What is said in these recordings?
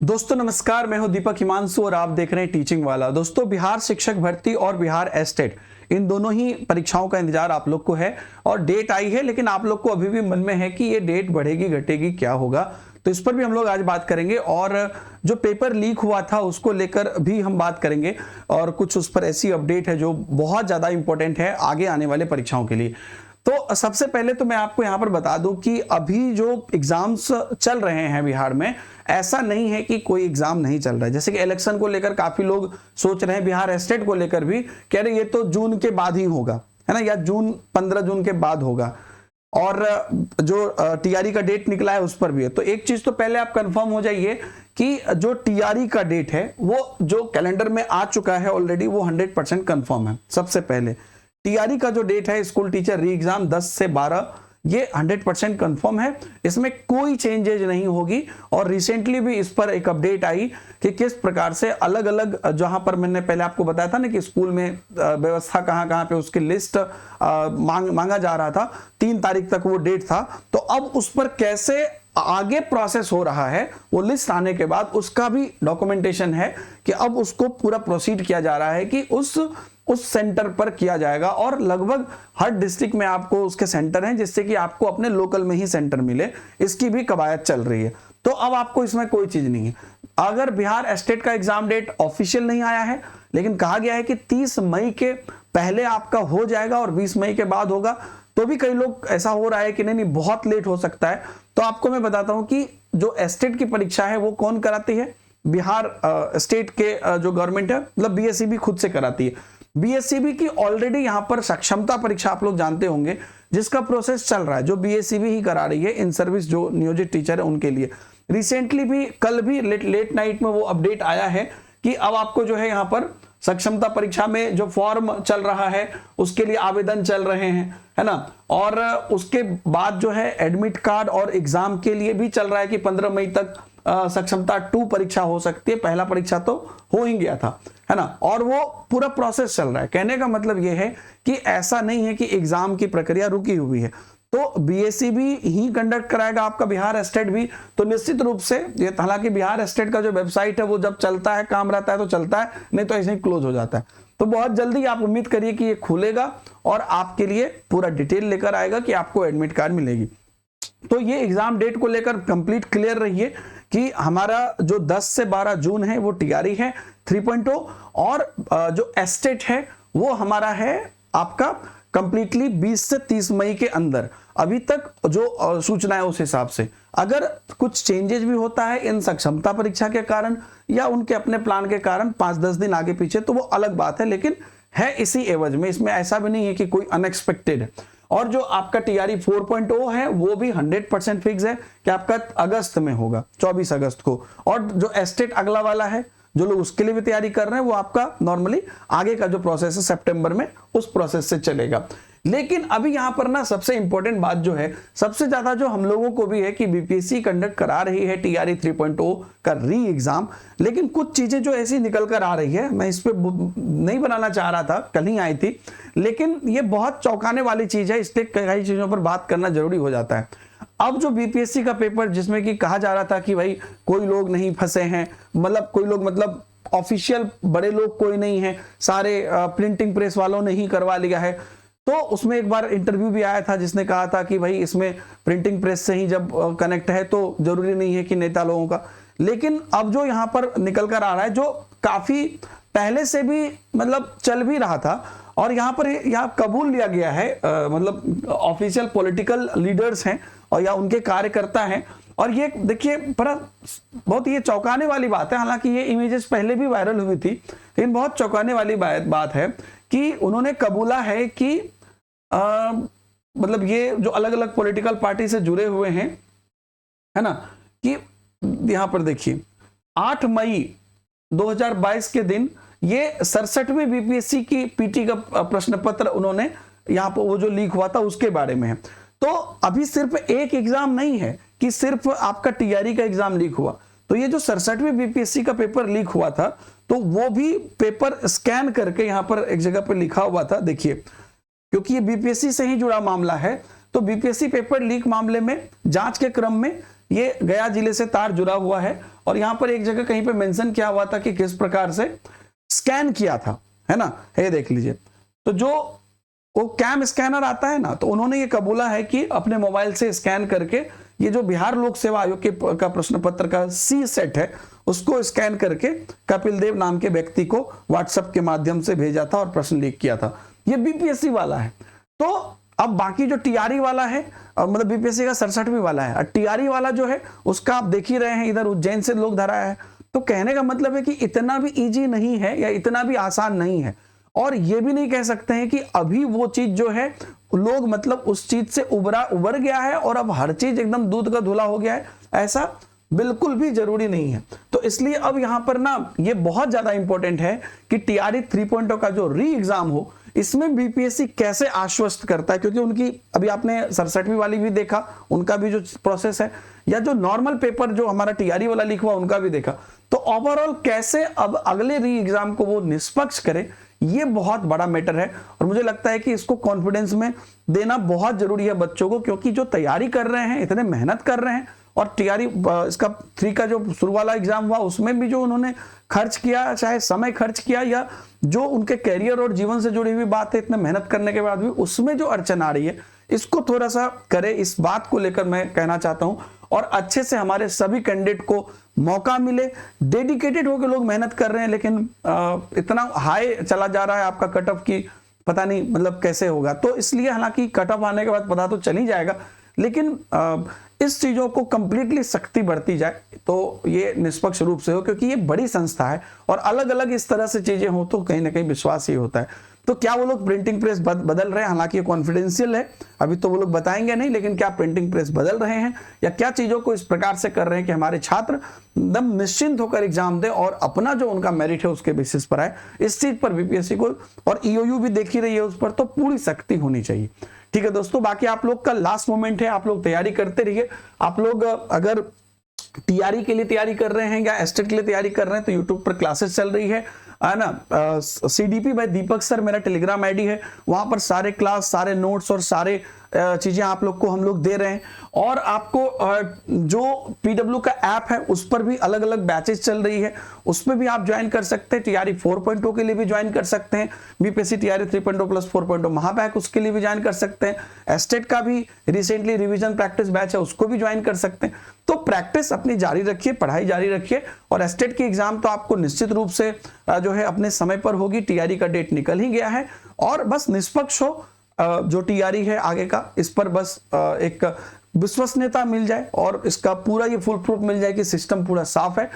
दोस्तों नमस्कार, मैं हूं दीपक हिमांशु और आप देख रहे हैं टीचिंग वाला। दोस्तों, बिहार शिक्षक भर्ती और बिहार एस्टेट इन दोनों ही परीक्षाओं का इंतजार आप लोग को है और डेट आई है, लेकिन आप लोग को अभी भी मन में है कि ये डेट बढ़ेगी घटेगी क्या होगा, तो इस पर भी हम लोग आज बात करेंगे। और जो पेपर लीक हुआ था उसको लेकर भी हम बात करेंगे और कुछ उस पर ऐसी अपडेट है जो बहुत ज्यादा इंपॉर्टेंट है आगे आने वाले परीक्षाओं के लिए। तो सबसे पहले तो मैं आपको यहां पर बता दूं कि अभी जो एग्जाम्स चल रहे हैं बिहार में, ऐसा नहीं है कि कोई एग्जाम नहीं चल रहा है। जैसे कि इलेक्शन को लेकर काफी लोग सोच रहे हैं, बिहार एस्टेट को लेकर भी कह रहे ये तो जून के बाद ही होगा, है ना, या 15 जून के बाद होगा। और जो टीआरई का डेट निकला है उस पर भी है। तो एक चीज तो पहले आप कंफर्म हो जाइए कि जो टीआरई का डेट है वो जो कैलेंडर में आ चुका है ऑलरेडी, वो 100% कंफर्म है। सबसे पहले टीआरई का जो डेट है स्कूल टीचर री एग्जाम 10 से 12, ये 100% कंफर्म है, इसमें कोई चेंजेज नहीं होगी। और रिसेंटली भी इस पर एक अपडेट आई कि किस प्रकार से अलग अलग, जहां पर मैंने पहले आपको बताया था ना कि स्कूल में व्यवस्था कहां कहां पे उसकी लिस्ट मांगा जा रहा था, 3 तारीख तक वो डेट था। तो अब उस पर कैसे आगे प्रोसेस हो रहा है, वो लिस्ट आने के बाद उसका भी डॉक्यूमेंटेशन है कि अब उसको पूरा प्रोसीड किया जा रहा है कि उस सेंटर पर किया जाएगा। और लगभग हर डिस्ट्रिक्ट में आपको उसके सेंटर हैं, जिससे कि आपको अपने लोकल में ही सेंटर मिले, इसकी भी कवायद चल रही है। तो अब आपको इसमें कोई चीज नहीं है। अगर बिहार एस्टेट का एग्जाम डेट ऑफिशियल नहीं आया है, लेकिन कहा गया है कि 30 मई के पहले आपका हो जाएगा और 20 मई के बाद होगा, तो भी कई लोग ऐसा हो रहा है कि नहीं बहुत लेट हो सकता है। तो आपको मैं बताता हूं कि जो एस्टेट की परीक्षा है वो कौन कराती है, बिहार स्टेट के जो गवर्नमेंट है, मतलब बीएसईबी खुद से कराती है। बीएसईबी की ऑलरेडी यहां पर सक्षमता परीक्षा आप लोग जानते होंगे, जिसका प्रोसेस चल रहा है, जो बीएसईबी ही करा रही है इन सर्विस जो नियोजित टीचर है उनके लिए। रिसेंटली भी कल भी लेट नाइट में वो अपडेट आया है कि अब आपको जो है यहां पर सक्षमता परीक्षा में जो फॉर्म चल रहा है उसके लिए आवेदन चल रहे हैं, है ना। और उसके बाद जो है एडमिट कार्ड और एग्जाम के लिए भी चल रहा है कि 15 मई तक सक्षमता 2 परीक्षा हो सकती है। पहला परीक्षा तो हो ही गया था, है ना, और वो पूरा प्रोसेस चल रहा है। कहने का मतलब ये है कि ऐसा नहीं है कि एग्जाम की प्रक्रिया रुकी हुई है। तो बीएसईबी ही कंडक्ट कराएगा आपका बिहार एस्टेट भी। तो निश्चित रूप से ये, हालांकि बिहार एस्टेट का जो वेबसाइट है वो जब चलता है, काम रहता है तो चलता है, नहीं तो ऐसे ही क्लोज हो जाता है। तो बहुत जल्दी आप उम्मीद करिए कि ये खुलेगा और आपके लिए पूरा डिटेल लेकर आएगा कि आपको एडमिट कार्ड मिलेगी। तो ये एग्जाम डेट को लेकर कंप्लीट क्लियर रहिए कि हमारा जो 10 से 12 जून है वो टीआरई है 3.0 और जो एस्टेट है वो हमारा है आपका कंप्लीटली 20 से 30 मई के अंदर। अभी तक जो सूचना है उस हिसाब से अगर कुछ चेंजेस भी होता है इन सक्षमता परीक्षा के कारण या उनके अपने प्लान के कारण 5-10 दिन आगे पीछे, तो वो अलग बात है, लेकिन है इसी एवज में। इसमें ऐसा भी नहीं है कि कोई अनएक्सपेक्टेड है। और जो आपका टीआरई 4.0 है वो भी 100% फिक्स है कि आपका अगस्त में होगा, 24 अगस्त को। और जो एस्टेट अगला वाला है, जो लोग उसके लिए भी तैयारी कर रहे हैं, वो आपका नॉर्मली आगे का जो प्रोसेस है सितंबर में उस प्रोसेस से चलेगा। लेकिन अभी यहां पर ना सबसे इंपॉर्टेंट बात जो है, सबसे ज्यादा जो हम लोगों को भी है कि बीपीएससी कंडक्ट करा रही है टीआरई 3.0 का री एग्जाम, लेकिन कुछ चीजें जो ऐसी निकल कर आ रही है, मैं इस पे नहीं बनाना चाह रहा था, कल ही आई थी, लेकिन ये बहुत चौंकाने वाली चीज है, इसलिए कई चीजों पर बात करना जरूरी हो जाता है। अब जो बीपीएससी का पेपर जिसमें कि कहा जा रहा था कि भाई कोई लोग नहीं फंसे हैं, मतलब कोई लोग, मतलब ऑफिशियल बड़े लोग कोई नहीं है, सारे प्रिंटिंग प्रेस वालों ने ही करवा लिया है। तो उसमें एक बार इंटरव्यू भी आया था जिसने कहा था कि भाई इसमें प्रिंटिंग प्रेस से ही जब कनेक्ट है तो जरूरी नहीं है कि नेता लोगों का। लेकिन अब जो यहां पर निकल कर आ रहा है, जो काफी पहले से भी मतलब चल भी रहा था और यहां पर यहां कबूल लिया गया है, मतलब ऑफिशियल पॉलिटिकल लीडर्स हैं और या उनके कार्यकर्ता हैं। और ये देखिए बहुत ये चौंकाने वाली बात है, हालांकि ये इमेजेस पहले भी वायरल हुई थी, लेकिन बहुत चौंकाने वाली बात है कि उन्होंने कबूला है कि मतलब ये जो अलग अलग पॉलिटिकल पार्टी से जुड़े हुए हैं, है ना, कि यहां पर देखिए 8 मई 2022 के दिन ये 67वीं बीपीएससी की पीटी का प्रश्न पत्र उन्होंने यहां पर वो जो लीक हुआ था उसके बारे में है। तो अभी सिर्फ एक एग्जाम नहीं है कि सिर्फ आपका टीआरई का एग्जाम लीक हुआ, तो ये जो 67वीं बीपीएससी का पेपर लीक हुआ था, तो वो भी पेपर स्कैन करके यहां पर एक जगह पर लिखा हुआ था, देखिए, क्योंकि ये बीपीएससी से ही जुड़ा मामला है। तो बीपीएससी पेपर लीक मामले में जांच के क्रम में ये गया जिले से तार जुड़ा हुआ है और यहाँ पर एक जगह कहीं पे मेंशन किया हुआ था कि किस प्रकार से स्कैन किया था, है ना, ये देख लीजिए। तो जो वो कैम स्कैनर आता है ना, तो उन्होंने ये कबूला है कि अपने मोबाइल से स्कैन करके ये जो बिहार लोक सेवा आयोग के का प्रश्न पत्र का सी सेट है उसको स्कैन करके कपिल देव नाम के व्यक्ति को व्हाट्सएप के माध्यम से भेजा था और प्रश्न लीक किया था। ये बीपीएससी वाला है। तो अब बाकी जो टीआरई वाला है, मतलब बीपीएससी का 67वीं वाला है, टीआरई वाला जो है उसका आप देख ही रहे हैं, इधर उज्जैन से लोग धरा है। तो कहने का मतलब है कि इतना भी इजी नहीं है या इतना भी आसान नहीं है। और ये भी नहीं कह सकते हैं कि अभी वो चीज जो है लोग मतलब उस चीज से उबर गया है और अब हर चीज एकदम दूध का धुला हो गया है, ऐसा बिल्कुल भी जरूरी नहीं है। तो इसलिए अब यहां पर ना ये बहुत ज्यादा इंपॉर्टेंट है कि टीआरई 3.0 का जो री एग्जाम हो इसमें बीपीएससी कैसे आश्वस्त करता है, क्योंकि उनकी अभी आपने 67वीं वाली भी देखा, उनका भी जो प्रोसेस है, या जो नॉर्मल पेपर जो हमारा टीआरई वाला लिखा हुआ उनका भी देखा। तो ओवरऑल कैसे अब अगले री एग्जाम को वो निष्पक्ष करे, ये बहुत बड़ा मैटर है। और मुझे लगता है कि इसको कॉन्फिडेंस में देना बहुत जरूरी है बच्चों को, क्योंकि जो तैयारी कर रहे हैं, इतने मेहनत कर रहे हैं, और टीआरई इसका 3 का जो शुरू वाला एग्जाम हुआ उसमें भी जो उन्होंने खर्च किया, चाहे समय खर्च किया या जो उनके कैरियर और जीवन से जुड़ी हुई बात है, इतने मेहनत करने के बाद भी उसमें जो अड़चन आ रही है, इसको थोड़ा सा करे, इस बात को लेकर मैं कहना चाहता हूं। और अच्छे से हमारे सभी कैंडिडेट को मौका मिले, डेडिकेटेड होकर लोग मेहनत कर रहे हैं, लेकिन इतना हाई चला जा रहा है आपका कट ऑफ की पता नहीं मतलब कैसे होगा। तो इसलिए हालांकि कट ऑफ आने के बाद पता तो चल ही जाएगा, लेकिन इस चीजों को कंप्लीटली सख्ती बढ़ती जाए तो ये निष्पक्ष रूप से हो, क्योंकि ये बड़ी संस्था है और अलग अलग इस तरह से चीजें हो तो कहीं ना कहीं विश्वास ही होता है। तो क्या वो लोग प्रिंटिंग प्रेस बदल रहे हैं, हालांकि ये कॉन्फिडेंशियल है, अभी तो वो लोग बताएंगे नहीं, लेकिन क्या प्रिंटिंग प्रेस बदल रहे हैं या क्या चीजों को इस प्रकार से कर रहे हैं कि हमारे छात्र एकदम निश्चिंत होकर एग्जाम दे और अपना जो उनका मेरिट है उसके बेसिस पर आए, इस चीज पर बीपीएससी को और ईओयू भी देख ही रही है, उस पर तो पूरी सख्ती होनी चाहिए। ठीक है दोस्तों, बाकी आप लोग का लास्ट मोमेंट है, आप लोग तैयारी करते रहिए। आप लोग अगर टीआरई के लिए तैयारी कर रहे हैं या एस्टेट के लिए तैयारी कर रहे हैं तो यूट्यूब पर क्लासेस चल रही है ना। सीडीपी बाय दीपक सर मेरा टेलीग्राम आईडी है, वहां पर सारे क्लास, सारे नोट्स और सारे चीजें आप लोग को हम लोग दे रहे हैं। और आपको जो पीडब्ल्यू का ऐप है उस पर भी अलग अलग बैचेस चल रही है, उसमें भी आप ज्वाइन कर सकते हैं। टीआरई 4.0 के लिए भी ज्वाइन कर सकते हैं, बीपीएससी टीआरई 3.0 प्लस 4.0 महापैक उसके लिए भी ज्वाइन कर सकते हैं। एस्टेट का भी रिसेंटली रिवीजन प्रैक्टिस बैच है, उसको भी ज्वाइन कर सकते हैं। तो प्रैक्टिस अपनी जारी रखिए, पढ़ाई जारी रखिए, और एस्टेट की एग्जाम तो आपको निश्चित रूप से जो है अपने समय पर होगी। टीआरई का डेट निकल ही गया है, और बस निष्पक्ष हो जो टीआरई है आगे का, इस पर बस एक विश्वसनीयता मिल जाए और इसका पूरा ये फुल प्रूफ मिल जाए कि सिस्टम पूरा साफ है,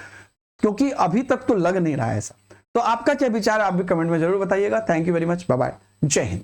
क्योंकि अभी तक तो लग नहीं रहा है ऐसा। तो आपका क्या विचार है आप भी कमेंट में जरूर बताइएगा। Thank you very much, bye bye, जय हिंद।